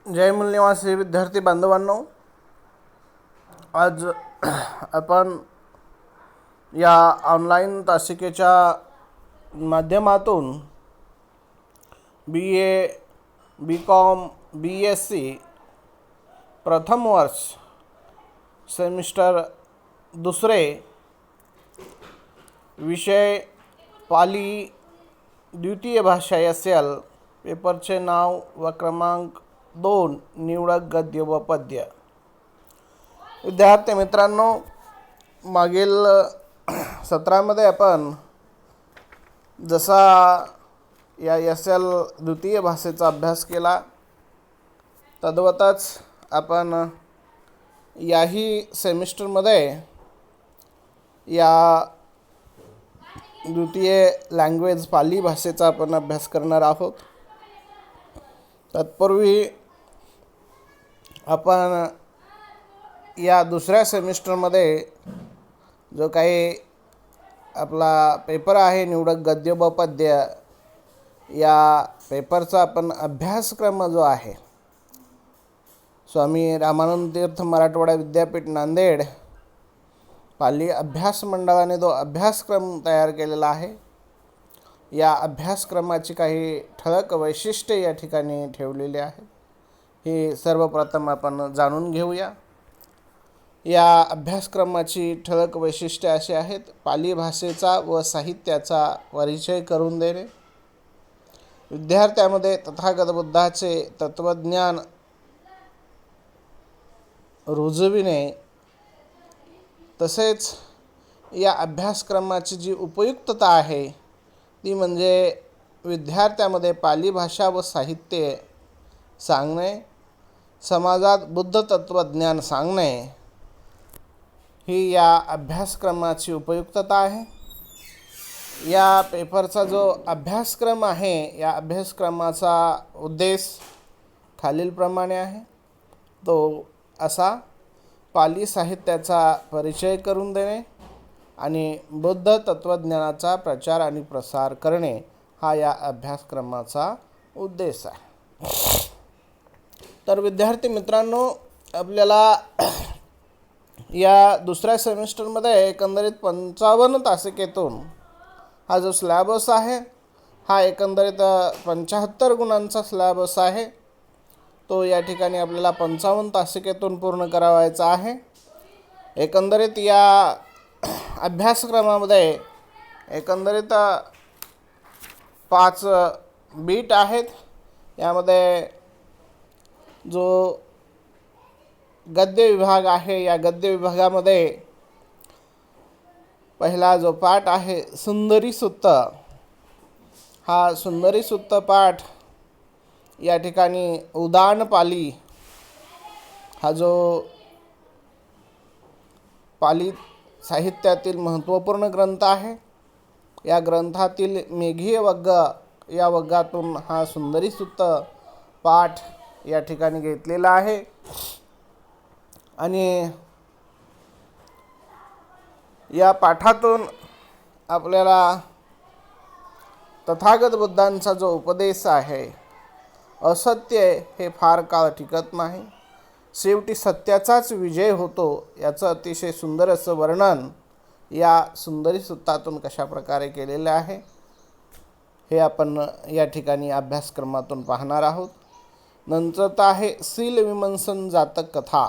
जय मूल्यनिवासी विद्यार्थी बांधवांनो, आज आपण या ऑनलाईन तासिकेच्या माध्यमातून BA, BCom, BSc प्रथम वर्ष सेमिस्टर दुसरे विषय पाली द्वितीय भाषा SL पेपरचे नाव व क्रमांक 2 निवडक गद्य व पद्य। विद्यार्थी मित्रांनो, मागील सत्रामध्ये आपण जसा या SL द्वितीय भाषेचा अभ्यास केला तद्वतच आपण याही सेमिस्टरमध्ये या द्वितीय लँग्वेज पाली भाषेचा आपण अभ्यास करणार आहोत। तत्पूर्वी आपण या दुसऱ्या सेमिस्टरमध्ये जो काही आपला पेपर आहे निवडक गद्य व पद्य, या पेपरचा आपण अभ्यासक्रम जो आहे स्वामी रामानंद तीर्थ मराठवाडा विद्यापीठ नांदेड पाली अभ्यास मंडळाने जो अभ्यासक्रम तयार केलेला आहे, या अभ्यासक्रमाची काही ठळक वैशिष्ट्ये या ठिकाणी ठेवलेली आहेत। हे सर्वप्रथम आपण जाणून घेऊया। या अभ्यासक्रमाची ठळक वैशिष्ट्ये अशी आहेत: पाली भाषेचा व साहित्याचा परिचय करून देणे, विद्यार्थ्यांमध्ये तथागत बुद्धाचे तत्वज्ञान रुजविणे, तसेच या अभ्यासक्रमाची जी उपयुक्तता आहे ती म्हणजे विद्यार्थ्यांमध्ये पाली भाषा व साहित्य सांगणे, समाजात बुद्ध तत्वज्ञान सांगणे, ही या अभ्यासक्रमाची उपयुक्तता आहे। या पेपरचा जो अभ्यासक्रम आहे, या अभ्यासक्रमाचा उद्देश खालीलप्रमाणे आहे। तो असा: पाली साहित्याचा परिचय करून देणे आणि बुद्ध तत्वज्ञानाचा प्रचार आणि प्रसार करणे, हा या अभ्यासक्रमाचा उद्देश आहे। तर विद्यार्थी मित्रांनो, आपल्याला या दुसऱ्या सेमिस्टरमध्ये एकंदरीत 55 तासिकेतून हा जो सिलेबस आहे, हा एकंदरीत 75 गुणांचा सिलेबस आहे। तो या ठिकाणी आपल्याला 55 तासिकेतून पूर्ण करावायचा आहे। एकंदरीत या अभ्यासक्रमामध्ये एकंदरीत 5 बीट आहेत। यामध्ये जो गद्य विभाग आहे, या गद्य विभागामध्ये पहिला जो पाठ आहे सुंदरी सुत्त, हा सुंदरी सुत्त पाठ या ठिकाणी उदान पाली हा जो पाली साहित्यातील महत्त्वपूर्ण ग्रंथ आहे, या ग्रंथातील मेघीय वग्ग या वग्गातून हा सुंदरी सुत्त पाठ या ठिकाणी घेतलेला आहे। आणि या पाठातून आपल्याला तथागत बुद्धांचा जो उपदेश आहे, असत्य हे फार काळ टिकत नाही, शेवटी सत्याचाच विजय होतो, याचं अतिशय सुंदर असं वर्णन या सुंदरी सुत्तातून कशा प्रकारे केलेले आहे, हे आपण या ठिकाणी अभ्यासक्रमातून पाहणार आहोत। नंतर आहे शील विमंसन जातक कथा,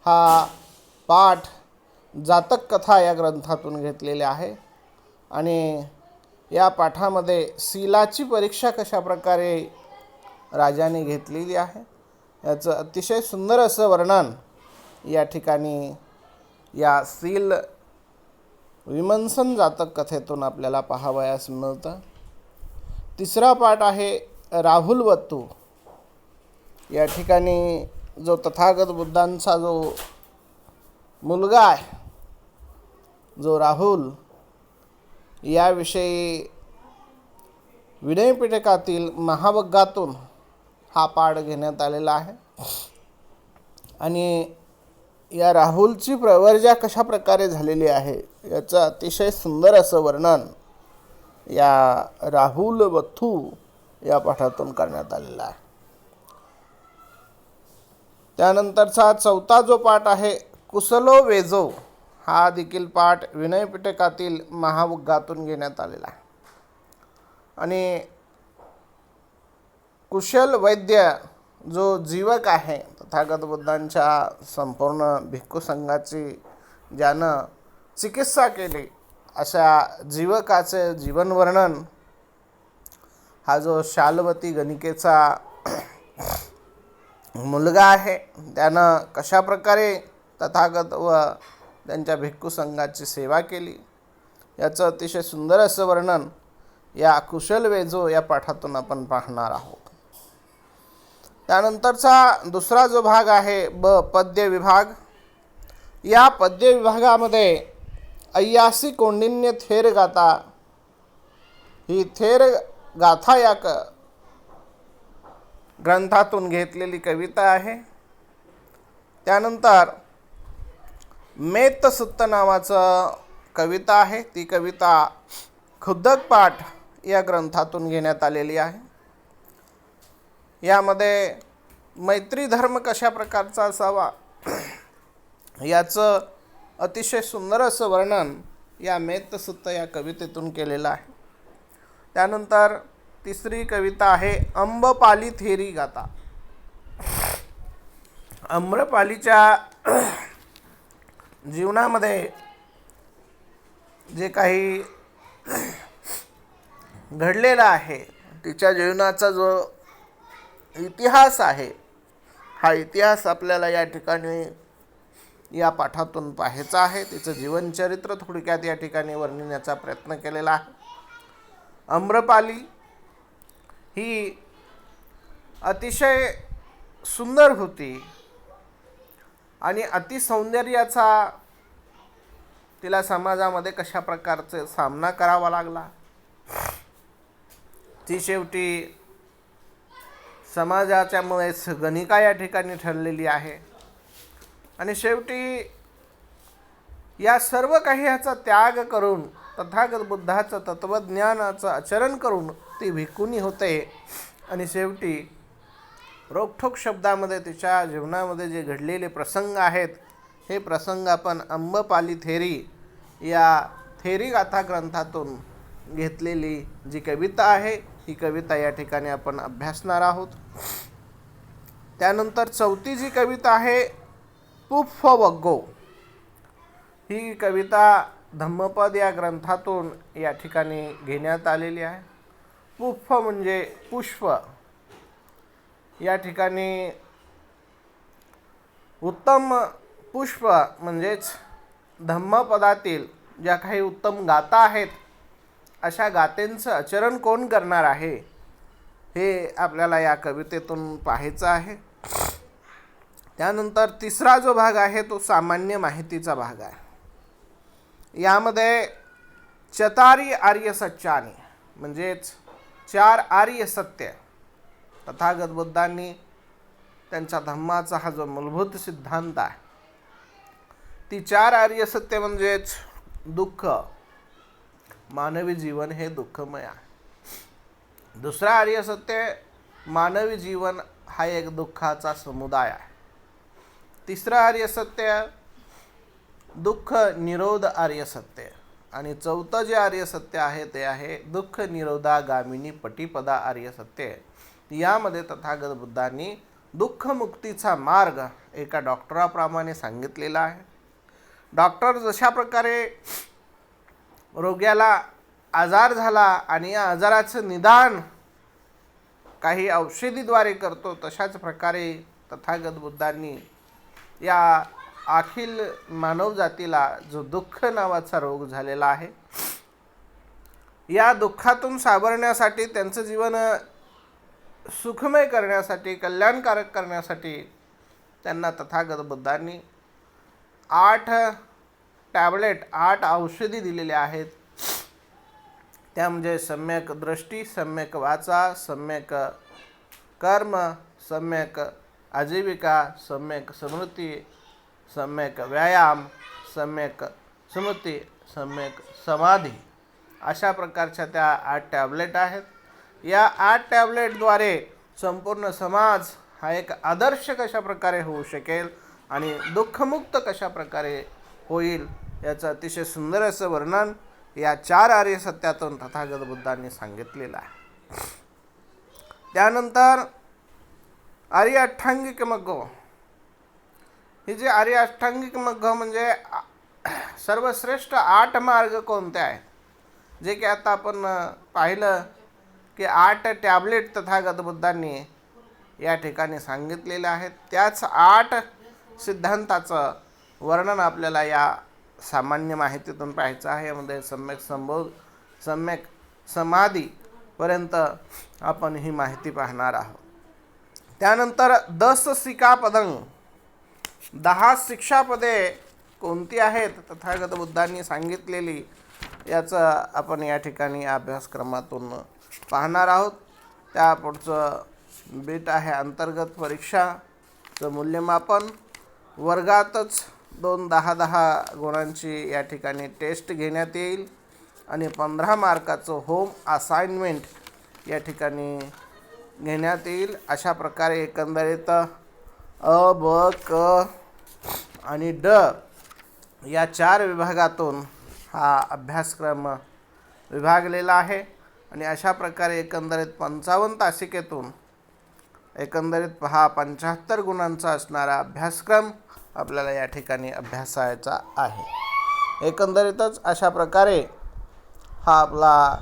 हा पाठ जातक कथा या ग्रंथातून घेतलेले आहे। आणि या पाठामध्ये शीलाची परीक्षा कशा प्रकारे राजाने घेतलेली आहे, याचं अतिशय सुंदर असं वर्णन या ठिकाणी या शील विमंसन जातक कथेतून आपल्याला पाहावयास मिळतं। तिसरा पाठ आहे राहुल वत्तू। या ठिकाणी जो तथागत बुद्धांचा जो मुलगा आहे, जो राहुल, याविषयी विनयपिटकातील महावग्गातून हा पाठ घेण्यात आलेला आहे। आणि या राहुलची प्रवर्जा कशा प्रकारे झालेली आहे, याचं अतिशय सुंदर असं वर्णन या राहुल वत्थू या पाठातून करण्यात आलेला आहे। त्यानंतरचा चौथा जो पाठ आहे कुसलो वेजो, हा देखील पाठ विनयपिटकातील महावग्गातून घेण्यात आलेला आहे. आणि कुशल वैद्य जो जीवक आहे तथागत बुद्धांच्या संपूर्ण भिक्खू संघाची ज्यानं चिकित्सा केली, अशा जीवकाचे जीवनवर्णन हा जो शाल्वती गणिकेचा मुलगा आहे त्यानं कशा प्रकारे तथागत व त्यांच्या भिक्खू संघाची सेवा केली याचं अतिशय सुंदर असं वर्णन या कुशल वेजो या पाठातून आपण पाहणार आहोत. त्यानंतरचा दुसरा जो भाग आहे पद्य विभाग. या पद्य विभागामध्ये अय्यासी कौंडिन्य थेर गाथा, ही थेर गाथा या ग्रंथातून घेतलेली कविता आहे. त्यानंतर मेत्त सुत्त नावाचं कविता आहे, ती कविता खुद्दक पाठ या ग्रंथातून घेण्यात आलेली आहे. यामध्ये मैत्री धर्म कशा प्रकारचा असावा याचं अतिशय सुंदर असं वर्णन या मेत्त सुत्त या कवितेतून केलेलं आहे. त्यानंतर तिसरी कविता आहे आम्रपाली थेरी गाथा. आम्रपालीच्या जीवनामध्ये जे काही घडलेलं आहे, तिच्या जीवनाचा जो इतिहास आहे, हा इतिहास आपल्याला या ठिकाणी या पाठातून पाहायचा आहे. तिचं जीवनचरित्र थोडक्यात या ठिकाणी वर्णिण्याचा प्रयत्न केलेला आहे. आम्रपाली ही अतिशय सुंदर होती आणि अतिसौंदर्याचा तिला समाजामध्ये कशा प्रकारचा सामना करावा लागला. ती शेवटी समाजाच्यामुळेच गणिका या ठिकाणी ठरलेली आहे आणि शेवटी या सर्व काही ह्याचा त्याग करून तथागत बुद्धाचं तत्त्वज्ञानाचं आचरण करून ती भिक्खुनी होते आणि शेवटी रोखठोक शब्दामध्ये तिच्या जीवनामध्ये जे घडलेले प्रसंग आहेत, हे प्रसंग आपण आम्रपाली थेरी या थेरी गाथा ग्रंथातून घेतलेली जी कविता आहे, ही कविता या ठिकाणी आपण अभ्यासणार आहोत. त्यानंतर चौथी जी कविता आहे पुफ्फ वग्गो, ही कविता धम्मपद या ग्रंथातून या ठिकाणी घेण्यात आलेली आहे. पुफ्फ म्हणजे पुष्प. या ठिकाणी उत्तम पुष्प म्हणजेच धम्मपदातील ज्या काही उत्तम गाथा आहेत, अशा गाथेंचं आचरण कोण करणार आहे हे आपल्याला या कवितेतून पाहायचं आहे. त्यानंतर तिसरा जो भाग आहे तो सामान्य माहितीचा भाग आहे. यामध्ये चतारी आर्य सच्चानी म्हणजेच 4 आर्य सत्य, तथागत बुद्धांनी त्यांच्या धम्माचा हा जो मूलभूत सिद्धांत आहे, ती 4 आर्य सत्य म्हणजेच दुःख, मानवी जीवन हे दुःखमय आहे. दुसरा आर्य सत्य, मानवी जीवन हा एक दुःखाचा समुदाय आहे. तिसरा आर्य सत्य दुःख निरोध आर्य सत्य आणि चौथं जे आर्य सत्य आहे ते आहे दुःख निरोधागामिनी पटिपदा आर्य सत्य. यामध्ये तथागत बुद्धांनी दुःखमुक्तीचा मार्ग एका डॉक्टराप्रमाणे सांगितलेला आहे. डॉक्टर जशा प्रकारे रोग्याला आजार झाला आणि या आजाराचं निदान काही औषधीद्वारे करतो, तशाच प्रकारे तथागत बुद्धांनी या अखिल मानवजातीला जो दुःख नावाचा रोग झालेला आहे, या दुःखातून सावरण्यासाठी, त्यांचं जीवन सुखमय करण्यासाठी, कल्याणकारक करण्यासाठी त्यांना तथागत बुद्धांनी 8 टॅबलेट, 8 औषधी दिलेल्या आहेत. त्या म्हणजे सम्यक दृष्टी, सम्यक वाचा, सम्यक कर्म, सम्यक आजीविका, सम्यक स्मृती, सम्यक व्यायाम, सम्यक स्मृती, सम्यक समाधी, अशा प्रकारच्या त्या 8 टॅबलेट आहेत. या 8 टॅबलेटद्वारे संपूर्ण समाज हा एक आदर्श कशा प्रकारे होऊ शकेल आणि दुःखमुक्त कशा प्रकारे होईल याचं अतिशय सुंदर असं वर्णन या 4 आर्य सत्यातून तथागत बुद्धांनी सांगितलेलं आहे. त्यानंतर आर्य अष्टांगिक मग्ग. हे जे आर्य अष्टांगिक मग्ग म्हणजे सर्वश्रेष्ठ 8 मार्ग कोणते आहेत, जे की आता आपण पाहिलं की 8 टॅबलेट तथागत बुद्धांनी या ठिकाणी सांगितलेले आहेत. त्याच 8 सिद्धांताचं वर्णन आपल्याला या सामान्य माहितीतून पाहायचं आहे. यामध्ये सम्यक संबोध, सम्यक समाधीपर्यंत आपण ही माहिती पाहणार आहोत. त्यानंतर 10 सिकापदं, 10 शिक्षापदे कोणती आहेत तथागत बुद्धांनी सांगितलेली, याचं आपण या ठिकाणी अभ्यासक्रमातून पाहणार आहोत. त्या पुढचं बीट आहे अंतर्गत परीक्षाचं मूल्यमापन. वर्गातच 2 10-10 गुणांची या ठिकाणी टेस्ट घेण्यात येईल आणि 15 मार्काचं होम असाइनमेंट या ठिकाणी घेण्यात येईल. अशा प्रकारे एकंदरीत अ, ब, क आणि ड या 4 विभागातून हा अभ्यासक्रम विभागलेला आहे आणि अशा प्रकारे एकंदरीत 55 तासिकेतून एकंदरीत हा 75 गुणांचा असणारा अभ्यासक्रम आपल्याला या ठिकाणी अभ्यासायचा आहे. एकंदरीतच अशा प्रकारे हा आपला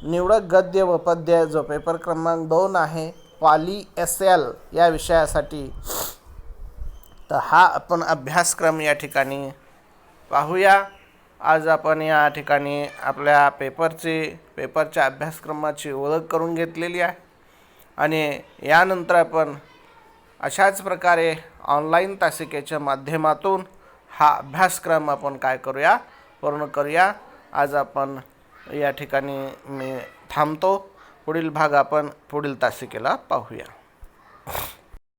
निवडक गद्य व पद्य जो पेपर क्रमांक 2 आहे पाली SL या विषयासाठी, तर हा आपण अभ्यासक्रम या ठिकाणी पाहूया. आज आपण या ठिकाणी आपल्या पेपरच्या अभ्यासक्रमाची ओळख करून घेतलेली आहे आणि यानंतर आपण अशाच प्रकारे ऑनलाईन तासिकेच्या माध्यमातून हा अभ्यासक्रम आपण काय करूया, पूर्ण करूया. आज आपण या ठिकाणी मी थांबतो. पुढील भाग आपण पुढील तासिकेला पाहूया.